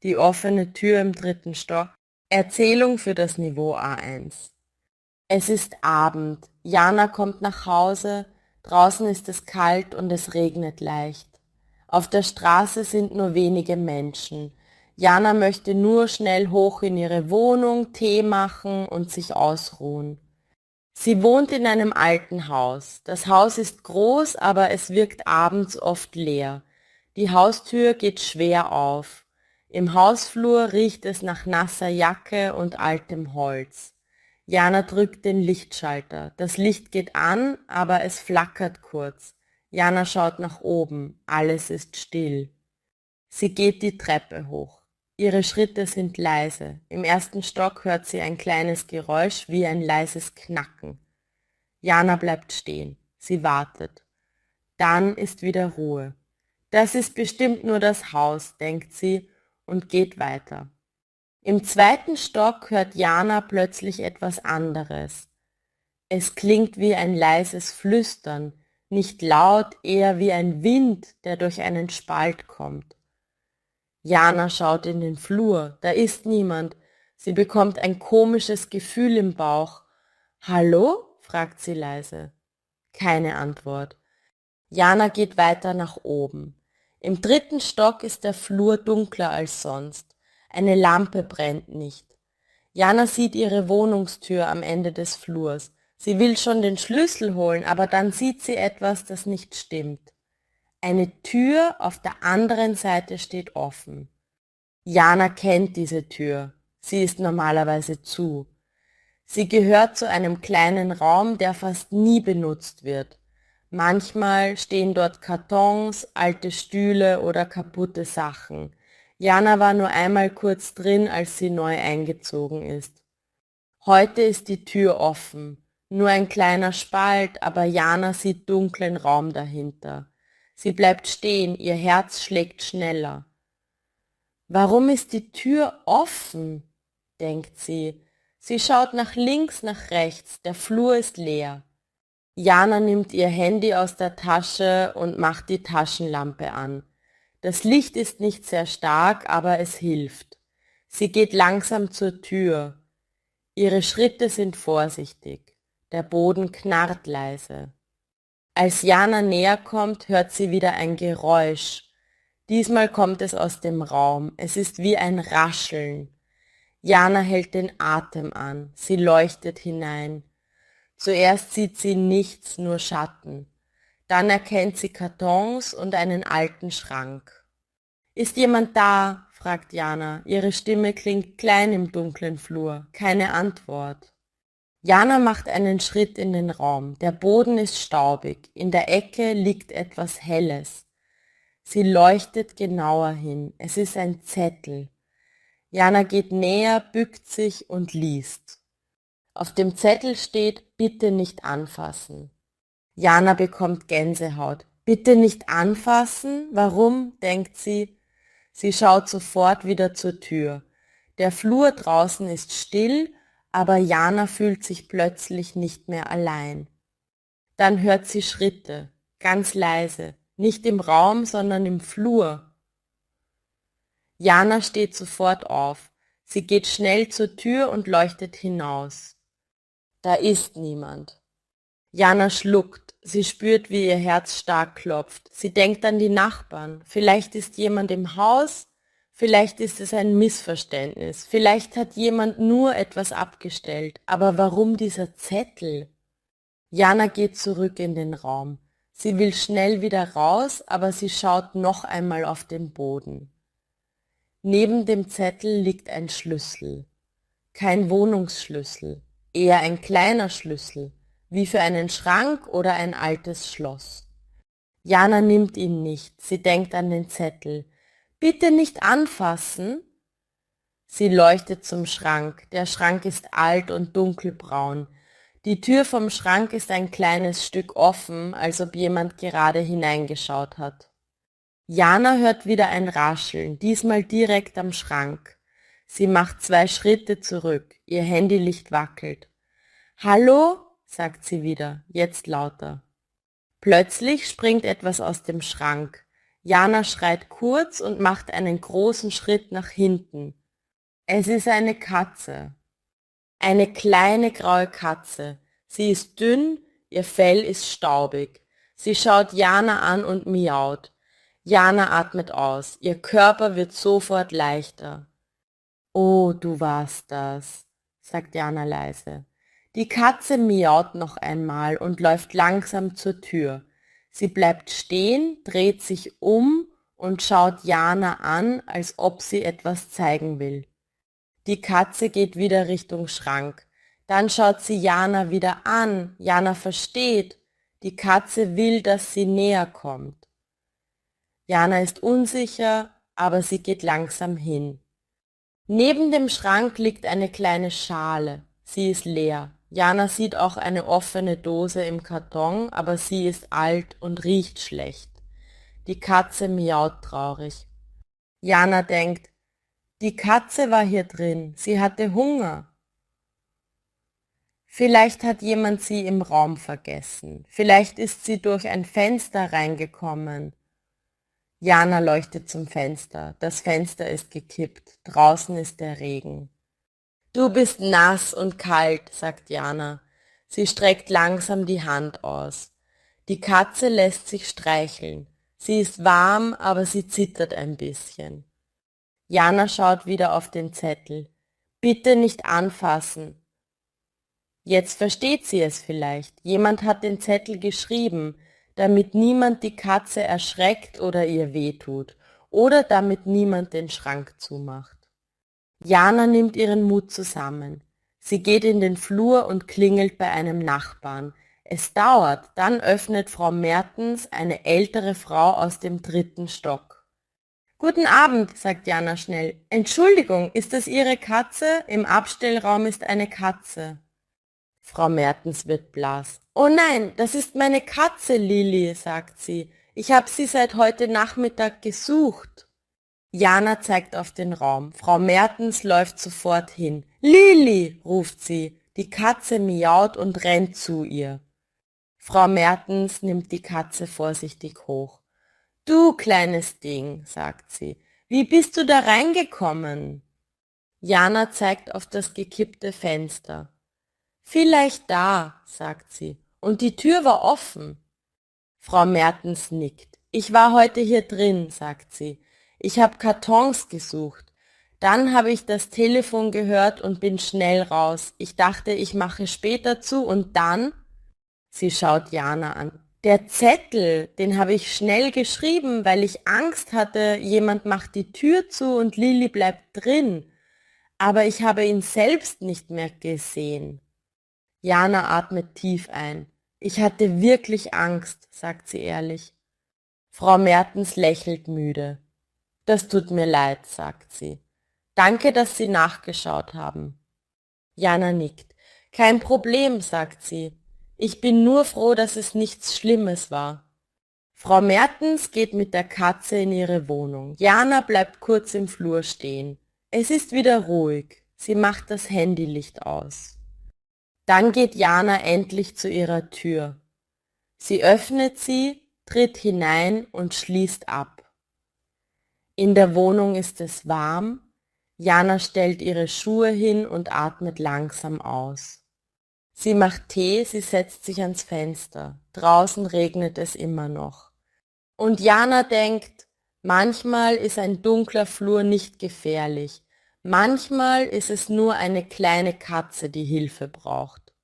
Die offene Tür im 3. Stock. Erzählung für das Niveau A1. Es ist Abend. Jana kommt nach Hause. Draußen ist es kalt und es regnet leicht. Auf der Straße sind nur wenige Menschen. Jana möchte nur schnell hoch in ihre Wohnung, Tee machen und sich ausruhen. Sie wohnt in einem alten Haus. Das Haus ist groß, aber es wirkt abends oft leer. Die Haustür geht schwer auf. Im Hausflur riecht es nach nasser Jacke und altem Holz. Jana drückt den Lichtschalter. Das Licht geht an, aber es flackert kurz. Jana schaut nach oben. Alles ist still. Sie geht die Treppe hoch. Ihre Schritte sind leise. Im 1. Stock hört sie ein kleines Geräusch wie ein leises Knacken. Jana bleibt stehen. Sie wartet. Dann ist wieder Ruhe. Das ist bestimmt nur das Haus, denkt sie und geht weiter. Im 2. Stock hört Jana plötzlich etwas anderes. Es klingt wie ein leises Flüstern, nicht laut, eher wie ein Wind, der durch einen Spalt kommt. Jana schaut in den Flur, da ist niemand. Sie bekommt ein komisches Gefühl im Bauch. Hallo? Fragt sie leise. Keine Antwort. Jana geht weiter nach oben. Im 3. Stock ist der Flur dunkler als sonst. Eine Lampe brennt nicht. Jana sieht ihre Wohnungstür am Ende des Flurs. Sie will schon den Schlüssel holen, aber dann sieht sie etwas, das nicht stimmt. Eine Tür auf der anderen Seite steht offen. Jana kennt diese Tür. Sie ist normalerweise zu. Sie gehört zu einem kleinen Raum, der fast nie benutzt wird. Manchmal stehen dort Kartons, alte Stühle oder kaputte Sachen. Jana war nur einmal kurz drin, als sie neu eingezogen ist. Heute ist die Tür offen. Nur ein kleiner Spalt, aber Jana sieht dunklen Raum dahinter. Sie bleibt stehen, ihr Herz schlägt schneller. Warum ist die Tür offen? Denkt sie. Sie schaut nach links, nach rechts, der Flur ist leer. Jana nimmt ihr Handy aus der Tasche und macht die Taschenlampe an. Das Licht ist nicht sehr stark, aber es hilft. Sie geht langsam zur Tür. Ihre Schritte sind vorsichtig. Der Boden knarrt leise. Als Jana näher kommt, hört sie wieder ein Geräusch. Diesmal kommt es aus dem Raum. Es ist wie ein Rascheln. Jana hält den Atem an. Sie leuchtet hinein. Zuerst sieht sie nichts, nur Schatten. Dann erkennt sie Kartons und einen alten Schrank. Ist jemand da? Fragt Jana. Ihre Stimme klingt klein im dunklen Flur. Keine Antwort. Jana macht einen Schritt in den Raum. Der Boden ist staubig. In der Ecke liegt etwas Helles. Sie leuchtet genauer hin. Es ist ein Zettel. Jana geht näher, bückt sich und liest. Auf dem Zettel steht, bitte nicht anfassen. Jana bekommt Gänsehaut. Bitte nicht anfassen? Warum? Denkt sie. Sie schaut sofort wieder zur Tür. Der Flur draußen ist still, aber Jana fühlt sich plötzlich nicht mehr allein. Dann hört sie Schritte, ganz leise, nicht im Raum, sondern im Flur. Jana steht sofort auf. Sie geht schnell zur Tür und leuchtet hinaus. Da ist niemand. Jana schluckt. Sie spürt, wie ihr Herz stark klopft. Sie denkt an die Nachbarn. Vielleicht ist jemand im Haus, vielleicht ist es ein Missverständnis, vielleicht hat jemand nur etwas abgestellt. Aber warum dieser Zettel? Jana geht zurück in den Raum. Sie will schnell wieder raus, aber sie schaut noch einmal auf den Boden. Neben dem Zettel liegt ein Schlüssel. Kein Wohnungsschlüssel, eher ein kleiner Schlüssel, wie für einen Schrank oder ein altes Schloss. Jana nimmt ihn nicht, sie denkt an den Zettel. Bitte nicht anfassen. Sie leuchtet zum Schrank. Der Schrank ist alt und dunkelbraun. Die Tür vom Schrank ist ein kleines Stück offen, als ob jemand gerade hineingeschaut hat. Jana hört wieder ein Rascheln, diesmal direkt am Schrank. Sie macht 2 Schritte zurück, ihr Handylicht wackelt. Hallo? Sagt sie wieder, jetzt lauter. Plötzlich springt etwas aus dem Schrank. Jana schreit kurz und macht einen großen Schritt nach hinten. Es ist eine Katze. Eine kleine graue Katze. Sie ist dünn, ihr Fell ist staubig. Sie schaut Jana an und miaut. Jana atmet aus. Ihr Körper wird sofort leichter. Oh, du warst das, sagt Jana leise. Die Katze miaut noch einmal und läuft langsam zur Tür. Sie bleibt stehen, dreht sich um und schaut Jana an, als ob sie etwas zeigen will. Die Katze geht wieder Richtung Schrank. Dann schaut sie Jana wieder an. Jana versteht. Die Katze will, dass sie näher kommt. Jana ist unsicher, aber sie geht langsam hin. Neben dem Schrank liegt eine kleine Schale. Sie ist leer. Jana sieht auch eine offene Dose im Karton, aber sie ist alt und riecht schlecht. Die Katze miaut traurig. Jana denkt, die Katze war hier drin, sie hatte Hunger. Vielleicht hat jemand sie im Raum vergessen. Vielleicht ist sie durch ein Fenster reingekommen. Jana leuchtet zum Fenster. Das Fenster ist gekippt. Draußen ist der Regen. Du bist nass und kalt, sagt Jana. Sie streckt langsam die Hand aus. Die Katze lässt sich streicheln. Sie ist warm, aber sie zittert ein bisschen. Jana schaut wieder auf den Zettel. Bitte nicht anfassen. Jetzt versteht sie es vielleicht. Jemand hat den Zettel geschrieben, damit niemand die Katze erschreckt oder ihr wehtut oder damit niemand den Schrank zumacht. Jana nimmt ihren Mut zusammen. Sie geht in den Flur und klingelt bei einem Nachbarn. Es dauert, dann öffnet Frau Mertens, eine ältere Frau aus dem 3. Stock. Guten Abend, sagt Jana schnell. Entschuldigung, ist das Ihre Katze? Im Abstellraum ist eine Katze. Frau Mertens wird blass. Oh nein, das ist meine Katze, Lilli, sagt sie. Ich habe sie seit heute Nachmittag gesucht. Jana zeigt auf den Raum. Frau Mertens läuft sofort hin. Lilli, ruft sie. Die Katze miaut und rennt zu ihr. Frau Mertens nimmt die Katze vorsichtig hoch. Du kleines Ding, sagt sie. Wie bist du da reingekommen? Jana zeigt auf das gekippte Fenster. Vielleicht da, sagt sie, und die Tür war offen. Frau Mertens nickt. Ich war heute hier drin, sagt sie. Ich habe Kartons gesucht. Dann habe ich das Telefon gehört und bin schnell raus. Ich dachte, ich mache später zu und dann... Sie schaut Jana an. Der Zettel, den habe ich schnell geschrieben, weil ich Angst hatte, jemand macht die Tür zu und Lilli bleibt drin. Aber ich habe ihn selbst nicht mehr gesehen. Jana atmet tief ein. Ich hatte wirklich Angst, sagt sie ehrlich. Frau Mertens lächelt müde. Das tut mir leid, sagt sie. Danke, dass Sie nachgeschaut haben. Jana nickt. Kein Problem, sagt sie. Ich bin nur froh, dass es nichts Schlimmes war. Frau Mertens geht mit der Katze in ihre Wohnung. Jana bleibt kurz im Flur stehen. Es ist wieder ruhig. Sie macht das Handylicht aus. Dann geht Jana endlich zu ihrer Tür. Sie öffnet sie, tritt hinein und schließt ab. In der Wohnung ist es warm. Jana stellt ihre Schuhe hin und atmet langsam aus. Sie macht Tee, sie setzt sich ans Fenster. Draußen regnet es immer noch. Und Jana denkt, manchmal ist ein dunkler Flur nicht gefährlich. Manchmal ist es nur eine kleine Katze, die Hilfe braucht.